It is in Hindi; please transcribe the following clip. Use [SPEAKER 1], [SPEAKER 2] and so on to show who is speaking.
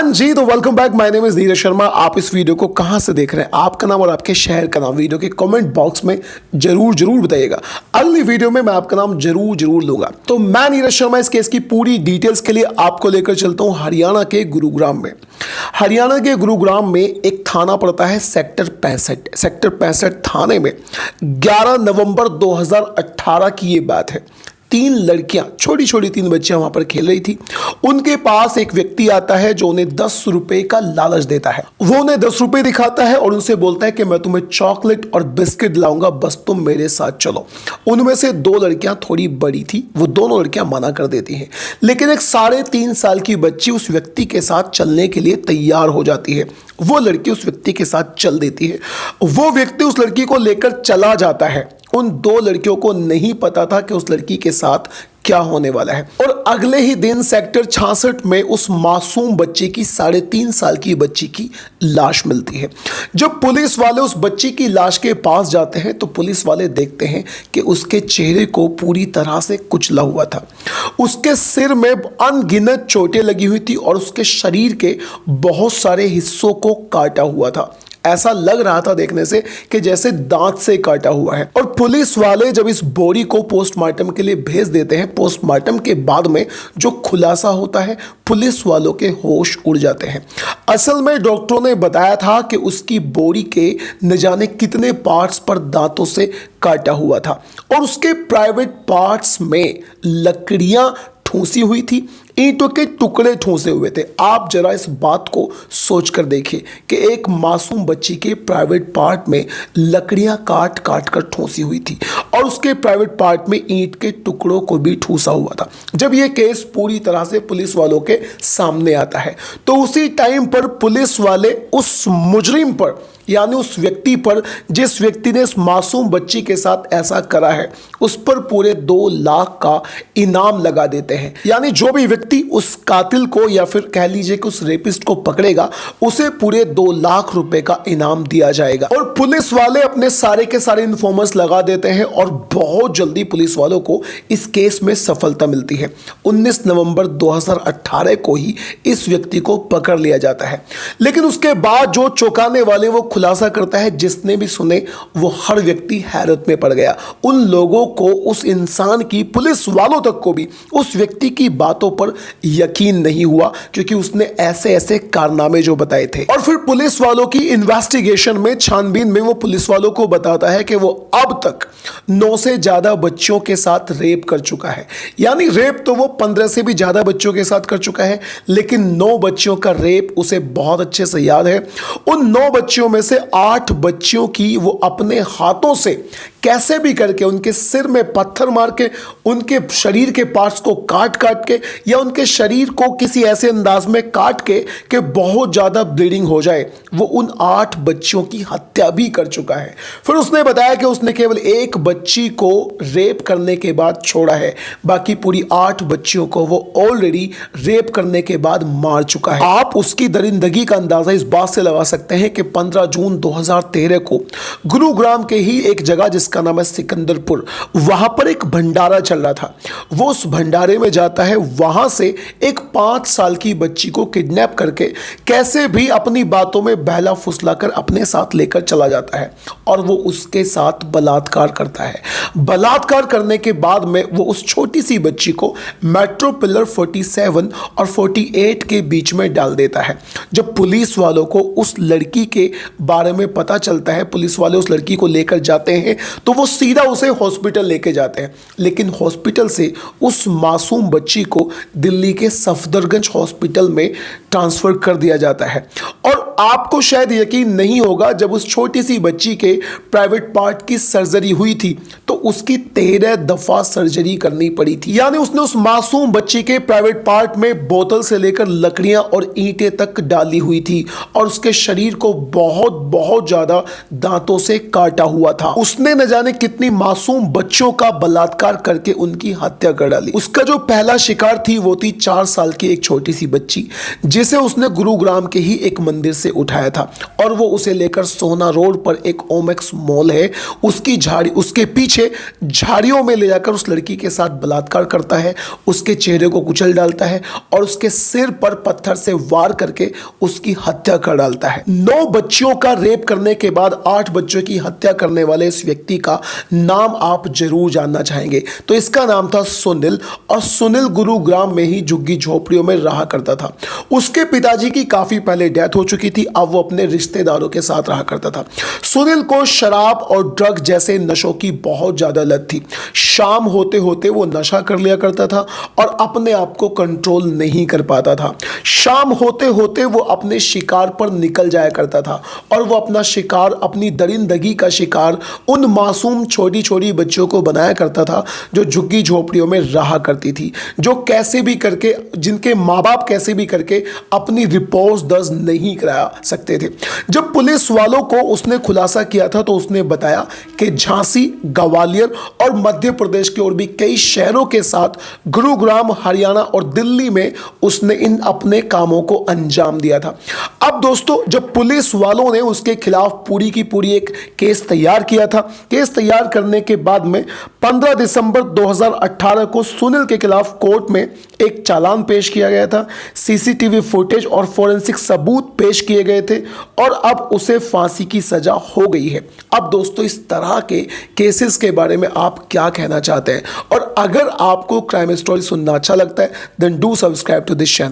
[SPEAKER 1] जी, तो welcome back. My name is Dheeraj Sharma. आप इस वीडियो को कहां से देख रहे हैं, आपका नाम और आपके शहर का नाम वीडियो के कमेंट बॉक्स में जरूर बताइएगा। अगली वीडियो में मैं आपका नाम जरूर लूंगा। तो मैं धीरज शर्मा इस केस की पूरी डिटेल्स के लिए आपको लेकर चलता हूं हरियाणा के गुरुग्राम में। हरियाणा के गुरुग्राम में एक थाना पड़ता है सेक्टर 65 थाने में 11 नवंबर 2018 की ये बात है। तीन लड़कियां, छोटी तीन बच्चियां वहां पर खेल रही थी। उनके पास एक व्यक्ति आता है जो उन्हें 10 रुपए का लालच देता है। वो उन्हें 10 रुपए दिखाता है और उनसे बोलता है कि मैं तुम्हें चॉकलेट और बिस्किट लाऊंगा, बस तुम मेरे साथ चलो। उनमें से दो लड़कियां थोड़ी बड़ी थी, वो दोनों लड़कियां मना कर देती हैं, लेकिन एक 3.5 साल की बच्ची उस व्यक्ति के साथ चलने के लिए तैयार हो जाती है। वो लड़की उस व्यक्ति के साथ चल देती है। वो व्यक्ति उस लड़की को लेकर चला जाता है। उन दो लड़कियों को नहीं पता था कि उस लड़की के साथ क्या होने वाला है। और अगले ही दिन सेक्टर 66 में उस मासूम बच्चे की 3.5 साल की बच्ची की लाश मिलती है। जब पुलिस वाले उस बच्ची की लाश के पास जाते हैं तो पुलिस वाले देखते हैं कि उसके चेहरे को पूरी तरह से कुचला हुआ था। उसके सिर में अनगिनत चोटें लगी हुई थी और उसके शरीर के बहुत सारे हिस्सों को काटा हुआ था। ऐसा लग रहा था देखने से कि जैसे दांत से काटा हुआ है। और पुलिस वाले जब इस बॉडी को पोस्टमार्टम के लिए भेज देते हैं, पोस्टमार्टम के बाद में जो खुलासा होता है, पुलिस वालों के होश उड़ जाते हैं। असल में डॉक्टरों ने बताया था कि उसकी बॉडी के न जाने कितने पार्ट्स पर दांतों से काटा हुआ था और उसके प्राइवेट पार्ट्स में लकड़ियां ठूंसी हुई थी, ईंटों के टुकड़े ठूंसे हुए थे। आप जरा इस बात को सोच कर देखिए कि एक मासूम बच्ची के प्राइवेट पार्ट में लकड़ियां काट कर ठूंसी हुई थी और उसके प्राइवेट पार्ट में ईंट के टुकड़ों को भी ठूंसा हुआ था। जब यह केस पूरी तरह से पुलिस वालों के सामने आता है तो उसी टाइम पर पुलिस वाले उस मुजरिम पर, यानी उस व्यक्ति पर जिस व्यक्ति ने इस मासूम बच्ची के साथ ऐसा करा है, उस पर पूरे 2 लाख का इनाम लगा देते हैं। यानी जो भी व्यक्ति उस कातिल को या फिर कह लीजिए कि उस रेपिस्ट को पकड़ेगा, उसे पूरे 2 लाख रुपए का इनाम दिया जाएगा। और पुलिस वाले अपने सारे के सारे इन्फॉर्मर्स लगा देते हैं और बहुत जल्दी पुलिस वालों को इस केस में सफलता मिलती है। 19 नवंबर 2018 को ही इस व्यक्ति को पकड़ लिया जाता है। लेकिन उसके बाद जो चौंकाने वाले वो खुलासा करता है, जिसने भी सुने वो हर व्यक्ति हैरत में पड़ गया। उन लोगों को, उस इंसान की, पुलिस वालों तक को भी उस व्यक्ति की बातों पर यकीन नहीं हुआ, क्योंकि उसने ऐसे कारनामे जो बताए थे। और फिर पुलिस वालों की इन्वेस्टिगेशन में, छानबीन में, वो पुलिस वालों को बताता है कि वो अब तक 9 से ज्यादा बच्चों के साथ रेप कर चुका है। यानी रेप तो वो 15 से भी ज्यादा बच्चों के साथ कर चुका है, लेकिन 9 बच्चियों का रेप उसे बहुत अच्छे से याद है। उन 9 बच्चियों में से 8 बच्चियों की वो अपने हाथों से कैसे भी करके, उनके सिर में पत्थर मार के, उनके शरीर के पार्ट्स को काट के या उनके शरीर को किसी ऐसे अंदाज में काट के कि बहुत ज्यादा ब्लीडिंग हो जाए, वो उन 8 बच्चियों की हत्या भी कर चुका है। फिर उसने बताया कि उसने केवल एक बच्ची को रेप करने के बाद छोड़ा है, बाकी पूरी 8 बच्चियों को वो ऑलरेडी रेप करने के बाद मार चुका है। आप उसकी दरिंदगी का अंदाजा इस बात से लगा सकते हैं कि 15 जून 2013 को गुरुग्राम के ही एक जगह जिसका नाम है सिकंदरपुर, वहां पर एक भंडारा चल रहा था। वो उस भंडारे में जाता है, वहां से एक 5 साल की बच्ची को किडनैप करके कैसे भी अपनी बातों में बहला फुसलाकर अपने साथ लेकर चला जाता है और वो उसके साथ बलात्कार करता है। बलात्कार करने के बाद में वो उस छोटी सी बच्ची को मेट्रो पिलर 47 और 48 के बीच में डाल देता है। जब पुलिस वालों को उस लड़की के बारे में पता चलता है, पुलिस वाले उस लड़की को लेकर जाते हैं, तो वो सीधा उसे हॉस्पिटल लेके जाते हैं। लेकिन हॉस्पिटल से उस मासूम बच्ची को दिल्ली के सफदरगंज हॉस्पिटल में ट्रांसफर कर दिया जाता है। और आपको शायद यकीन नहीं होगा, जब उस छोटी सी बच्ची के प्राइवेट पार्ट की सर्जरी हुई थी तो उसकी 13 दफा सर्जरी करनी पड़ी थी। यानी उसने उस मासूम बच्ची के प्राइवेट पार्ट में बोतल से लेकर लकड़ियां और ईंटें तक डाली हुई थी और उसके शरीर को बहुत ज्यादा दांतों से काटा हुआ था। उसने न जाने कितनी मासूम बच्चों का बलात्कार करके उनकी हत्या कर डाली। उसका जो पहला शिकार थी वो थी 4 साल की एक छोटी सी बच्ची, जिसे उसने गुरुग्राम के ही एक मंदिर से से उठाया था और वो उसे लेकर सोना रोड पर एक ओमेक्स मॉल है उसके पीछे झाड़ियों में ले जाकर उस लड़की के साथ बलात्कार करता है, उसके चेहरे को कुचल डालता है और उसके सिर पर पत्थर से वार करके उसकी हत्या कर डालता है। 9 बच्चियों का रेप करने के बाद 8 बच्चों की हत्या करने वाले इस व्यक्ति का नाम आप जरूर जानना चाहेंगे। तो इसका नाम था सुनील और सुनील गुरुग्राम में ही झुग्गी झोपड़ियों में रहा करता था। उसके पिताजी की काफी पहले डेथ हो चुकी थी, अब वो अपने रिश्तेदारों के साथ रहा करता था। सुनील को शराब और ड्रग जैसे नशों की बहुत ज्यादा लत थी। शाम होते होते वो नशा कर लिया करता था और अपने आप को कंट्रोल नहीं कर पाता था। शाम होते होते वो अपने शिकार पर निकल जाया करता था और वो अपना शिकार, अपनी दरिंदगी का शिकार उन मासूम छोटी छोटी बच्चियों को बनाया करता था जो झुग्गी झोपड़ियों में रहा करती थी, जो कैसे भी करके, जिनके माँ बाप कैसे भी करके अपनी रिपोर्ट्स दर्ज नहीं करा सकते थे। जब पुलिस वालों को उसने खुलासा किया था तो उसने बताया कि झांसी, ग्वालियर और मध्य प्रदेश के और भी कई शहरों के साथ गुरुग्राम, हरियाणा और दिल्ली में उसने इन अपने कामों को अंजाम दिया था। अब दोस्तों, जब पुलिस वालों ने उसके खिलाफ पूरी की पूरी एक केस तैयार किया था, केस तैयार करने के बाद में 15 दिसंबर 2018 को सुनील के खिलाफ कोर्ट में एक चालान पेश किया गया था। सीसीटीवी फुटेज और फोरेंसिक सबूत पेश किए गए थे और अब उसे फांसी की सजा हो गई है। अब दोस्तों, इस तरह के केसेस के बारे में आप क्या कहना चाहते हैं? और अगर आपको क्राइम स्टोरी सुनना अच्छा लगता है then do subscribe to this channel.